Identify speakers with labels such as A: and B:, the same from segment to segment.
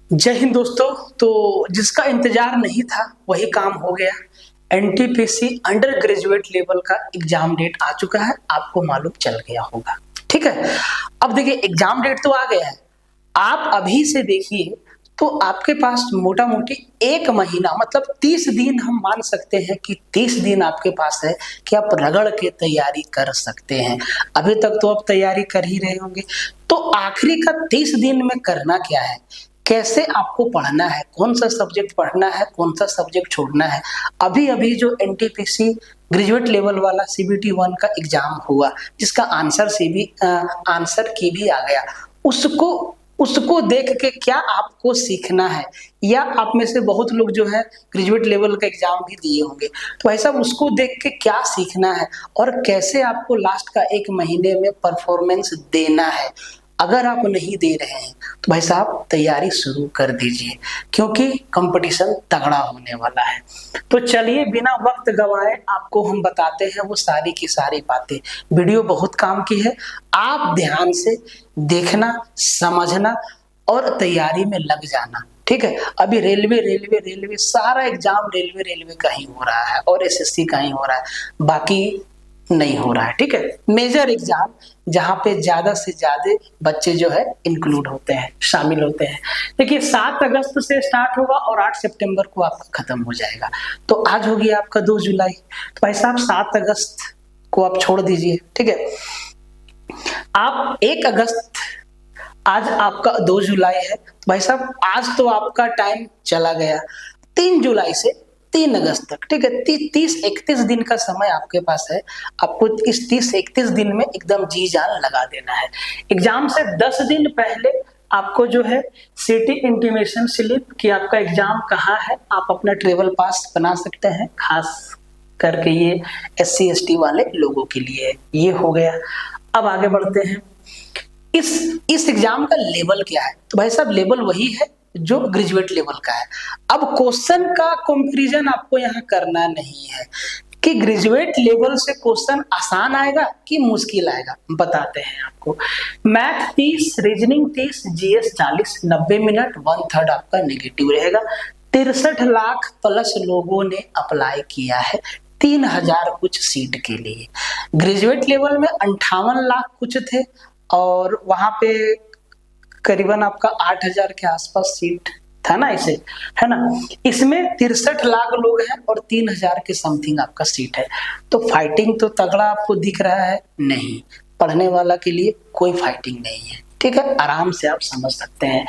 A: जय हिंद दोस्तों। तो जिसका इंतजार नहीं था वही काम हो गया। एनटीपीसी अंडर ग्रेजुएट लेवल का एग्जाम डेट आ चुका है, आपको मालूम चल गया होगा। ठीक है, अब देखिए एग्जाम डेट तो आ गया है। आप अभी से देखिए तो आपके पास मोटा मोटी एक महीना मतलब 30 दिन हम मान सकते हैं कि 30 दिन आपके पास है कि आप रगड़ के तैयारी कर सकते हैं। अभी तक तो आप तैयारी कर ही रहे होंगे, तो आखिरी का 30 दिन में करना क्या है, कैसे आपको पढ़ना है, कौन सा सब्जेक्ट पढ़ना है, कौन सा सब्जेक्ट छोड़ना है। अभी अभी जो एनटीपीसी ग्रेजुएट लेवल वाला सीबीटी 1 का एग्जाम हुआ, जिसका आंसर की भी आ गया, उसको उसको देख के क्या आपको सीखना है, या आप में से बहुत लोग जो है ग्रेजुएट लेवल का एग्जाम भी दिए होंगे, तो भाई साहब उसको देख के क्या सीखना है और कैसे आपको लास्ट का एक महीने में परफॉर्मेंस देना है। अगर आप नहीं दे रहे हैं तो भाई साहब तैयारी शुरू कर दीजिए, क्योंकि कंपटीशन तगड़ा होने वाला है। तो चलिए बिना वक्त गवाए आपको हम बताते हैं वो सारी की सारी बातें। वीडियो बहुत काम की है, आप ध्यान से देखना, समझना और तैयारी में लग जाना। ठीक है, अभी रेलवे रेलवे रेलवे सारा एग्जाम रेलवे रेलवे का ही हो रहा है और एसएससी का ही हो रहा है, बाकी नहीं हो रहा है। ठीक है, मेजर एग्जाम जहां पे ज्यादा से ज्यादा बच्चे जो है इंक्लूड होते हैं, शामिल होते हैं। देखिए 7 अगस्त से स्टार्ट होगा और 8 सितंबर को आपका खत्म हो जाएगा। तो आज होगी आपका 2 जुलाई, तो भाई साहब 7 अगस्त को आप छोड़ दीजिए। ठीक है, आप 1 अगस्त, आज आपका 2 जुलाई है, भाई साहब आज तो आपका टाइम चला गया। 3 जुलाई से 3 अगस्त तक, ठीक है, 30-31 दिन का समय आपके पास है। आपको इस 30-31 दिन में एकदम जी जान लगा देना है। एग्जाम से 10 दिन पहले आपको जो है सिटी इंटीमेशन स्लिप कि आपका एग्जाम कहाँ है, आप अपना ट्रेवल पास बना सकते हैं। खास करके ये SC ST वाले लोगों के लिए ये हो गया। अब आगे बढ़ते हैं, इस एग्जाम का लेवल क्या है, तो भाई साहब लेवल वही है जो ग्रेजुएट लेवल का है। अब क्वेश्चन का कंपैरिजन आपको यहाँ करना नहीं है कि ग्रेजुएट लेवल से क्वेश्चन आसान आएगा कि मुश्किल आएगा, बताते हैं आपको। मैथ 30, रीजनिंग 30, जीएस 40, 90 मिनट, 1/3 आपका नेगेटिव रहेगा। 63 लाख प्लस लोगों ने अप्लाई किया है 3000 कुछ सीट के लिए। ग्रेजुएट लेवल में 58 लाख कुछ थे और वहां पे करीबन आपका 8000 के आसपास सीट था ना, इसे है ना। इसमें 63 लाख लोग हैं और 3000 के समथिंग आपका सीट है। तो फाइटिंग तो तगड़ा आपको दिख रहा है, नहीं पढ़ने वाला के लिए कोई फाइटिंग नहीं है। ठीक है, आराम से आप समझ सकते हैं।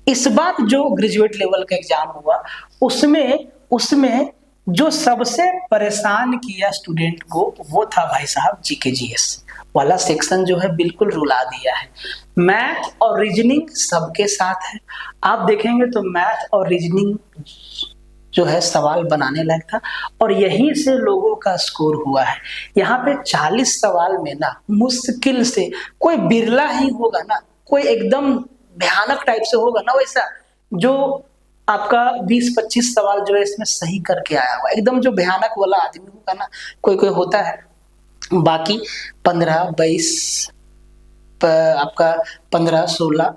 A: इस बार जो ग्रेजुएट लेवल का एग्जाम हुआ उसमें जो सबसे परेशान किया स्टूडेंट को वो था भाई साहब जीके जीएस वाला सेक्शन, जो है बिल्कुल रुला दिया है। मैथ और रीजनिंग सबके साथ है, आप देखेंगे तो मैथ और रीजनिंग जो है सवाल बनाने लायक था और यहीं से लोगों का स्कोर हुआ है। यहाँ पे 40 सवाल में ना मुश्किल से कोई बिरला ही होगा ना, कोई एकदम भयानक टाइप से होगा ना वैसा, जो आपका 20-25 सवाल जो है इसमें सही करके आया हुआ, एकदम जो भयानक वाला आदमी होगा ना, कोई कोई होता है। बाकी 15-22 आपका 15-16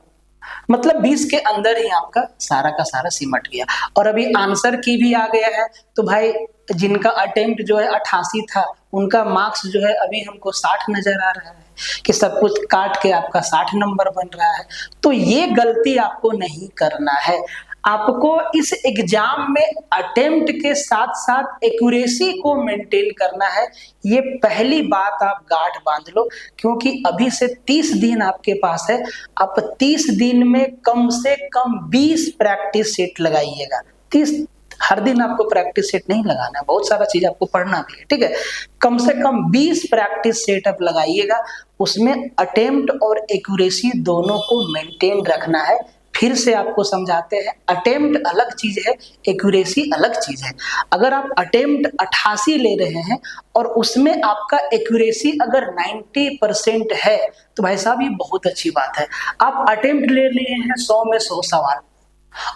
A: मतलब 20 के अंदर ही आपका सारा का सारा सिमट गया। और अभी आंसर की भी आ गया है, तो भाई जिनका अटेम्प्ट जो है 88 था उनका मार्क्स जो है अभी हमको 60 नजर आ रहा है कि सब कुछ काट के आपका 60 नंबर बन रहा है। तो ये गलती आपको नहीं करना है। आपको इस एग्जाम में अटेम्प्ट के साथ साथ एक्यूरेसी को मेंटेन करना है। ये पहली बात आप गांठ बांध लो, क्योंकि अभी से 30 दिन आपके पास है। आप 30 दिन में कम से कम 20 प्रैक्टिस सेट लगाइएगा। 30 हर दिन आपको प्रैक्टिस सेट नहीं लगाना है, बहुत सारा चीज आपको पढ़ना भी है। ठीक है, कम से कम 20 प्रैक्टिस सेट आप लगाइएगा, उसमें अटेम्प्ट और एक्यूरेसी दोनों को मेंटेन रखना है। फिर से आपको समझाते हैं, अटेम्प्ट अलग चीज है, एक्यूरेसी अलग चीज है। अगर आप अटेम्प्ट 88 ले रहे हैं और उसमें आपका एक्यूरेसी अगर 90% है तो भाई साहब ये बहुत अच्छी बात है। आप अटेम्प्ट ले लिए हैं 100 में 100 सवाल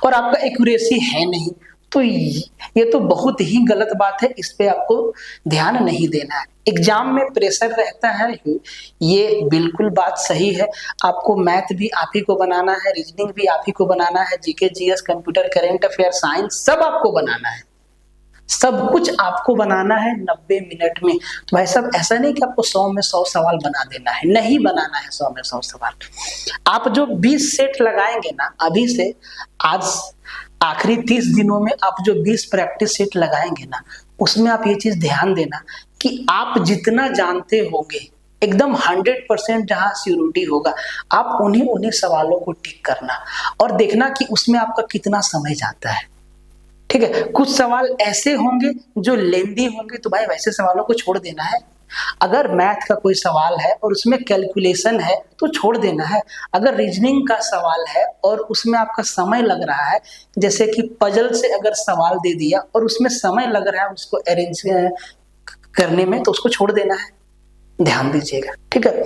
A: और आपका एक्यूरेसी है नहीं, तो ये तो बहुत ही गलत बात है, इस पे आपको ध्यान नहीं देना है। एग्जाम में प्रेशर रहता है, ये बिल्कुल बात सही है। आपको मैथ भी आप ही को बनाना है, रीजनिंग भी आप ही को बनाना है, GK GS computer current affair science सब आपको बनाना है, सब कुछ आपको बनाना है 90 मिनट में। तो भाई साहब ऐसा नहीं कि आपको 100 में 100 सवाल बना देना है, नहीं बनाना है 100 में 100 सवाल। आप जो 20 सेट लगाएंगे ना अभी से, आज आखिरी 30 दिनों में आप जो 20 प्रैक्टिस सेट लगाएंगे ना, उसमें आप ये चीज ध्यान देना कि आप जितना जानते होंगे एकदम 100% जहां सिक्योरिटी होगा, आप उन्हीं सवालों को टिक करना और देखना कि उसमें आपका कितना समय जाता है। ठीक है, कुछ सवाल ऐसे होंगे जो लेंदी होंगे, तो भाई वैसे सवालों को छोड़ देना है। अगर मैथ का कोई सवाल है और उसमें कैलकुलेशन है तो छोड़ देना है। अगर रीजनिंग का सवाल है और उसमें आपका समय लग रहा है, जैसे कि पजल से अगर सवाल दे दिया और उसमें समय लग रहा है उसको अरेंज करने में, तो उसको छोड़ देना है, ध्यान दीजिएगा। ठीक है,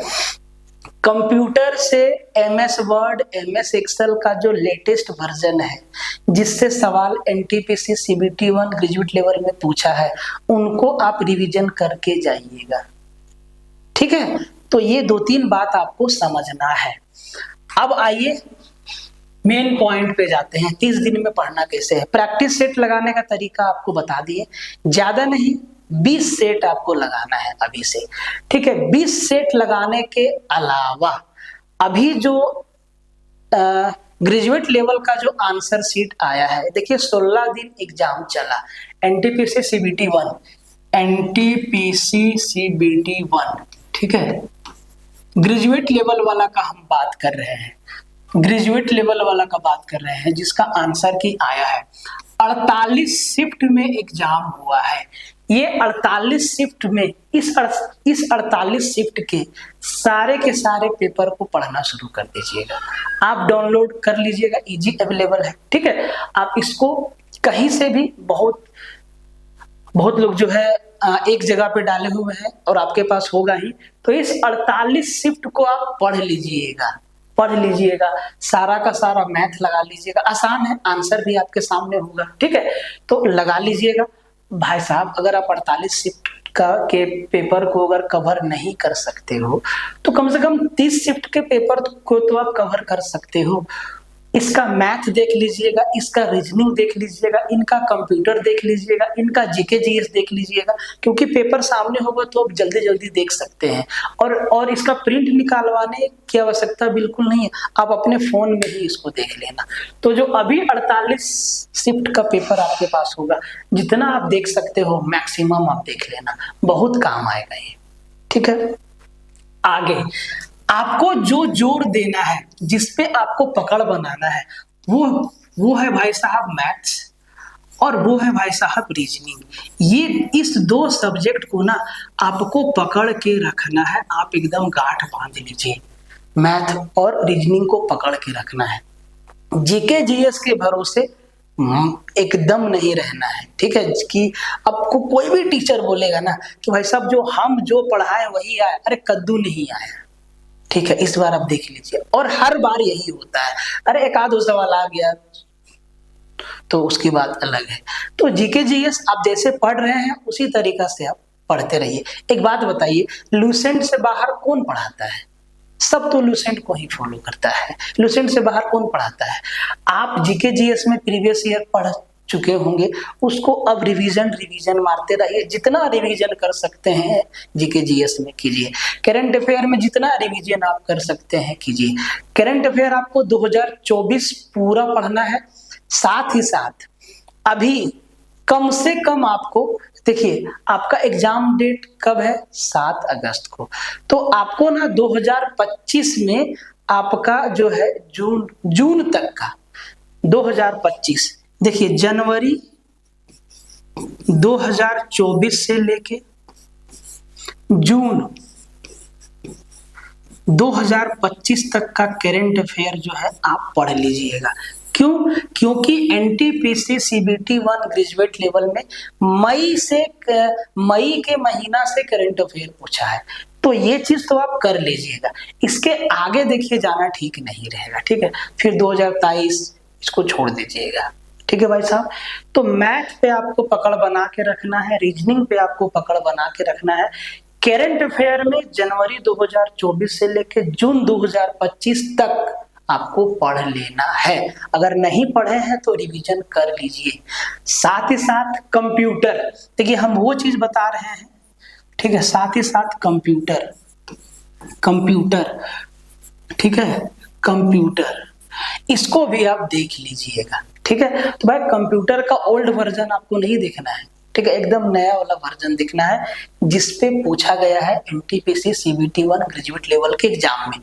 A: कंप्यूटर से एमएस वर्ड, एमएस एक्सेल का जो लेटेस्ट वर्जन है जिससे सवाल एनटीपीसी सीबीटी 1 ग्रेजुएट लेवल में पूछा है, उनको आप रिवीजन करके जाइएगा। ठीक है, तो ये 2-3 बात आपको समझना है। अब आइए मेन पॉइंट पे जाते हैं, 30 दिन में पढ़ना कैसे है। प्रैक्टिस सेट लगाने का तरीका आपको बता दिए, ज्यादा नहीं 20 सेट आपको लगाना है अभी से। ठीक है, 20 सेट लगाने के अलावा अभी जो ग्रेजुएट लेवल का जो आंसर शीट आया है, देखिए 16 दिन एग्जाम चला, एनटीपीसी सीबीटी 1, एनटीपीसी सीबीटी 1। ठीक है, ग्रेजुएट लेवल वाला का हम बात कर रहे हैं, ग्रेजुएट लेवल वाला का बात कर रहे हैं, जिसका आंसर की आया है 48 शिफ्ट में एग्जाम हुआ है। ये 48 शिफ्ट में इस 48 शिफ्ट के सारे पेपर को पढ़ना शुरू कर दीजिएगा। आप डाउनलोड कर लीजिएगा, इजी अवेलेबल है। ठीक है, आप इसको कहीं से भी, बहुत लोग जो है एक जगह पे डाले हुए हैं और आपके पास होगा ही, तो इस 48 शिफ्ट को आप पढ़ लीजिएगा, सारा का सारा मैथ लगा लीजिएगा, आसान है, आंसर भी आपके सामने होगा। ठीक है, तो लगा लीजिएगा। भाई साहब अगर आप 48 शिफ्ट के पेपर को अगर कवर नहीं कर सकते हो तो कम से कम 30 शिफ्ट के पेपर को तो आप कवर कर सकते हो। इसका मैथ देख लीजिएगा, इसका रीजनिंग देख लीजिएगा, इनका कंप्यूटर देख लीजिएगा, इनका जीके जीएस देख लीजिएगा, क्योंकि पेपर सामने होगा तो आप जल्दी जल्दी देख सकते हैं। और इसका प्रिंट निकालवाने की आवश्यकता बिल्कुल नहीं है, आप अपने फोन में ही इसको देख लेना। तो जो अभी 48 शिफ्ट का पेपर आपके पास होगा, जितना आप देख सकते हो मैक्सिमम आप देख लेना, बहुत काम आएगा ये। ठीक है, आगे आपको जो जोर देना है, जिसपे आपको पकड़ बनाना है, वो है भाई साहब मैथ्स और वो है भाई साहब रीजनिंग। ये इस 2 सब्जेक्ट को ना आपको पकड़ के रखना है, आप एकदम गांठ बांध लीजिए, मैथ और रीजनिंग को पकड़ के रखना है। जीके जीएस के भरोसे एकदम नहीं रहना है। ठीक है, कि आपको कोई भी टीचर बोलेगा ना कि भाई साहब हम जो पढ़ाए वही आया, अरे कद्दू नहीं आया। ठीक है, इस बार आप देख लीजिए, और हर बार यही होता है, अरे एक आध सवाल आ गया तो उसकी बात अलग है। तो जीके जीएस आप जैसे पढ़ रहे हैं उसी तरीका से आप पढ़ते रहिए। एक बात बताइए, लूसेंट से बाहर कौन पढ़ाता है? सब तो लूसेंट को ही फॉलो करता है, लूसेंट से बाहर कौन पढ़ाता है? आप जीके जीएस में प्रीवियस ईयर पढ़ चुके होंगे, उसको अब रिवीजन मारते रहिए, जितना रिवीजन कर सकते हैं जीके जीएस में कीजिए। करंट अफेयर में जितना रिवीजन आप कर सकते हैं कीजिए। करंट अफेयर आपको 2024 पूरा पढ़ना है, साथ ही साथ अभी कम से कम आपको, देखिए आपका एग्जाम डेट कब है? 7 अगस्त को, तो आपको ना 2025 में आपका जो है जून तक का 2025, देखिए जनवरी 2024 से लेके जून 2025 तक का करंट अफेयर जो है आप पढ़ लीजिएगा। क्यों? क्योंकि एनटीपीसी सीबीटी 1 ग्रेजुएट लेवल में मई के महीना से करंट अफेयर पूछा है, तो ये चीज तो आप कर लीजिएगा। इसके आगे देखिए जाना ठीक नहीं रहेगा। ठीक है, फिर 2023 इसको छोड़ दीजिएगा। ठीक है भाई साहब। तो मैथ पे आपको पकड़ बना के रखना है, रीजनिंग पे आपको पकड़ बना के रखना है। करंट अफेयर में जनवरी 2024 से लेके जून 2025 तक आपको पढ़ लेना है। अगर नहीं पढ़े हैं तो रिवीजन कर लीजिए। साथ ही साथ कंप्यूटर, देखिए हम वो चीज बता रहे हैं, ठीक है, साथ ही साथ कंप्यूटर, ठीक है, कंप्यूटर इसको भी आप देख लीजिएगा। ठीक है, तो भाई कंप्यूटर का ओल्ड वर्जन आपको नहीं देखना है, ठीक है, एकदम नया वाला वर्जन देखना है जिसपे पूछा गया है एनटीपीसी सीबीटी 1 ग्रेजुएट लेवल के एग्जाम में।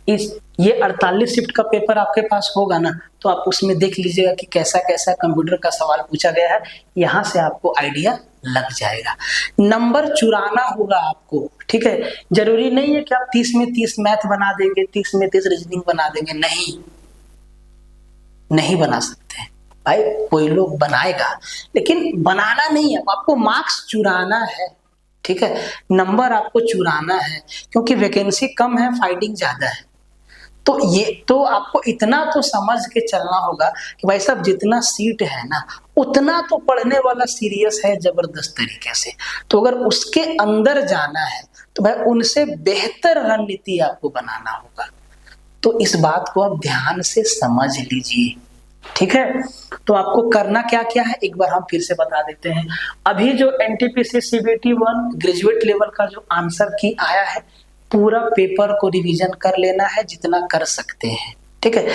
A: ये 48 शिफ्ट का पेपर आपके पास होगा ना, तो आप उसमें देख लीजिएगा कि कैसा कैसा कंप्यूटर का सवाल पूछा गया है, यहाँ से आपको आइडिया लग जाएगा। नंबर चुराना होगा आपको, ठीक है, जरूरी नहीं है कि आप 30 में 30 मैथ बना देंगे, 30 में 30 रीजनिंग बना देंगे, नहीं बना सकते भाई। कोई लोग बनाएगा, लेकिन बनाना नहीं है, आपको मार्क्स चुराना है, ठीक है, नंबर आपको चुराना है, क्योंकि वैकेंसी कम है, फाइटिंग ज्यादा है। तो ये तो आपको इतना तो समझ के चलना होगा कि भाई साहब जितना सीट है ना, उतना तो पढ़ने वाला सीरियस है जबरदस्त तरीके से। तो अगर उसके अंदर जाना है तो भाई उनसे बेहतर रणनीति आपको बनाना होगा। तो इस बात को आप ध्यान से समझ लीजिए, ठीक है। तो आपको करना क्या क्या है एक बार हम फिर से बता देते हैं। अभी जो एनटीपीसी सीबीटी 1 ग्रेजुएट लेवल का जो आंसर की आया है, पूरा पेपर को रिवीजन कर लेना है जितना कर सकते हैं, ठीक है।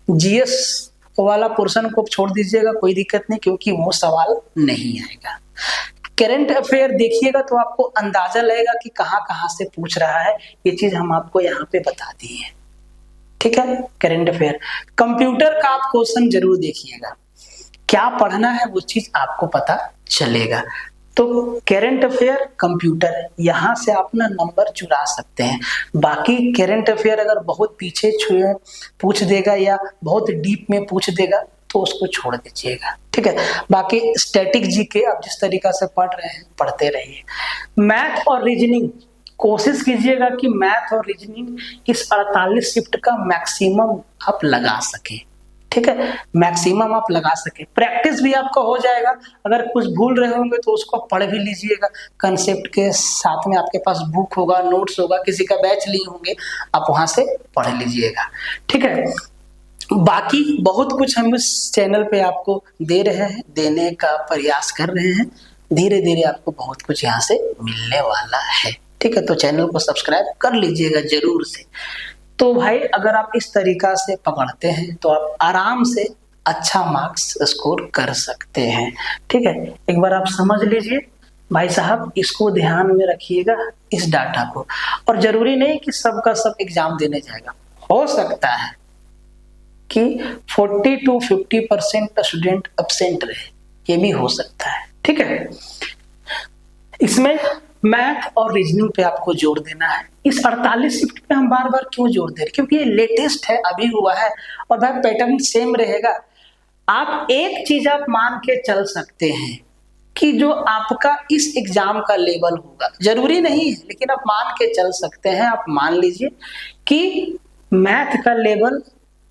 A: जीएस वाला पोर्शन को छोड़ दीजिएगा, कोई दिक्कत नहीं, क्योंकि वो सवाल नहीं आएगा। करंट अफेयर देखिएगा तो आपको अंदाजा लगेगा कि कहां कहां से पूछ रहा है, ये चीज हम आपको यहाँ पे बता दी है, ठीक है। करंट अफेयर, कंप्यूटर का आप क्वेश्चन जरूर देखिएगा, क्या पढ़ना है वो चीज आपको पता चलेगा। तो करंट अफेयर, कंप्यूटर, यहां से आप ना नंबर चुरा सकते हैं। बाकी करंट अफेयर अगर बहुत पीछे पूछ देगा या बहुत डीप में पूछ देगा तो उसको छोड़ दीजिएगा, ठीक है। बाकी स्टैटिक जीके आप जिस तरीका से पढ़ रहे हैं पढ़ते रहिए। मैथ और रीजनिंग कोशिश कीजिएगा कि मैथ और रीजनिंग इस 48 शिफ्ट का मैक्सिमम आप लगा सके, ठीक है, मैक्सिमम आप लगा सके। प्रैक्टिस भी आपका हो जाएगा, अगर कुछ भूल रहे होंगे तो उसको पढ़ भी लीजिएगा, कंसेप्ट के साथ में आपके पास बुक होगा, नोट्स होगा, किसी का बैच लिए होंगे, आप वहां से पढ़ लीजिएगा, ठीक है। बाकी बहुत कुछ हम इस चैनल पे आपको दे रहे हैं, देने का प्रयास कर रहे हैं, धीरे धीरे आपको बहुत कुछ यहाँ से मिलने वाला है, ठीक है। तो चैनल को सब्सक्राइब कर लीजिएगा जरूर से। तो भाई अगर आप इस तरीका से पकड़ते हैं तो आप आराम से अच्छा मार्क्स स्कोर कर सकते हैं, ठीक है। एक बार आप समझ लीजिए भाई साहब, इसको ध्यान में रखिएगा इस डाटा को। और जरूरी नहीं कि सबका सब एग्जाम देने जाएगा, हो सकता है कि 40 to 50% स्टूडेंट एब्सेंट रहे, ये भी हो सकता है, ठीक है। इसमें मैथ और रीजनिंग पे आपको जोर देना है। इस 48 शिफ्ट पे हम बार बार क्यों जोर दे रहे हैं, क्योंकि ये लेटेस्ट है, अभी हुआ है, और भाई पैटर्न सेम रहेगा। आप एक चीज आप मान के चल सकते हैं कि जो आपका इस एग्जाम का लेवल होगा, जरूरी नहीं है लेकिन आप मान के चल सकते हैं, आप मान लीजिए कि मैथ का लेवल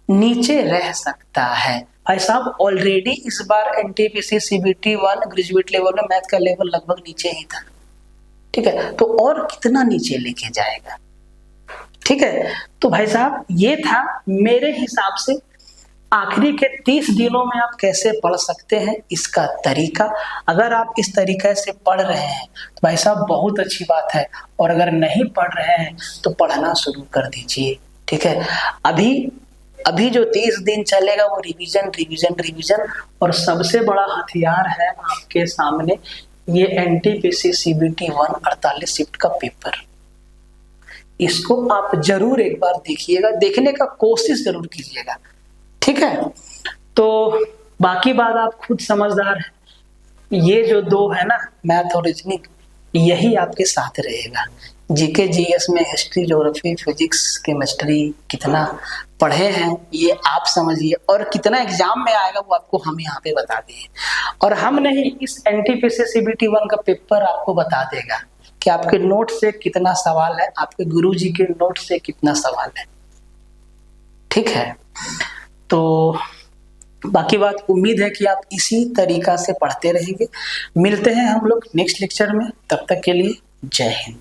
A: नीचे रह सकता है। भाई साहब ऑलरेडी इस बार एनटीपीसी सीबीटी 1 ग्रेजुएट लेवल में मैथ का लेवल लगभग नीचे ही था, ठीक है, तो और कितना नीचे लेके जाएगा, ठीक है। तो भाई साहब ये था मेरे हिसाब से आखिरी के 30 दिनों में आप कैसे पढ़ सकते हैं इसका तरीका। अगर आप इस तरीके से पढ़ रहे हैं तो भाई साहब बहुत अच्छी बात है, और अगर नहीं पढ़ रहे हैं तो पढ़ना शुरू कर दीजिए, ठीक है। अभी जो 30 दिन चलेगा वो रिवीजन रिवीजन रिवीजन, और सबसे बड़ा हथियार है आपके सामने ये एनटीपीसी सीबीटी 1 48 शिफ्ट का पेपर। इसको आप जरूर एक बार देखिएगा, देखने का कोशिश जरूर कीजिएगा, ठीक है। तो बाकी बात आप खुद समझदार हैं, ये जो दो है ना मैथ और रीजनिंग, यही आपके साथ रहेगा। जीके जीएस में हिस्ट्री, ज्योग्राफी, फिजिक्स, केमिस्ट्री कितना पढ़े हैं ये आप समझिए, और कितना एग्जाम में आएगा वो आपको हम यहाँ पे बता दिए। और हम नहीं, इस एनटीपीसी सीबीटी 1 का पेपर आपको बता देगा कि आपके नोट से कितना सवाल है, आपके गुरुजी के नोट से कितना सवाल है, ठीक है। तो बाकी बात उम्मीद है कि आप इसी तरीका से पढ़ते रहेंगे। मिलते हैं हम लोग नेक्स्ट लेक्चर में, तब तक के लिए जय हिंद।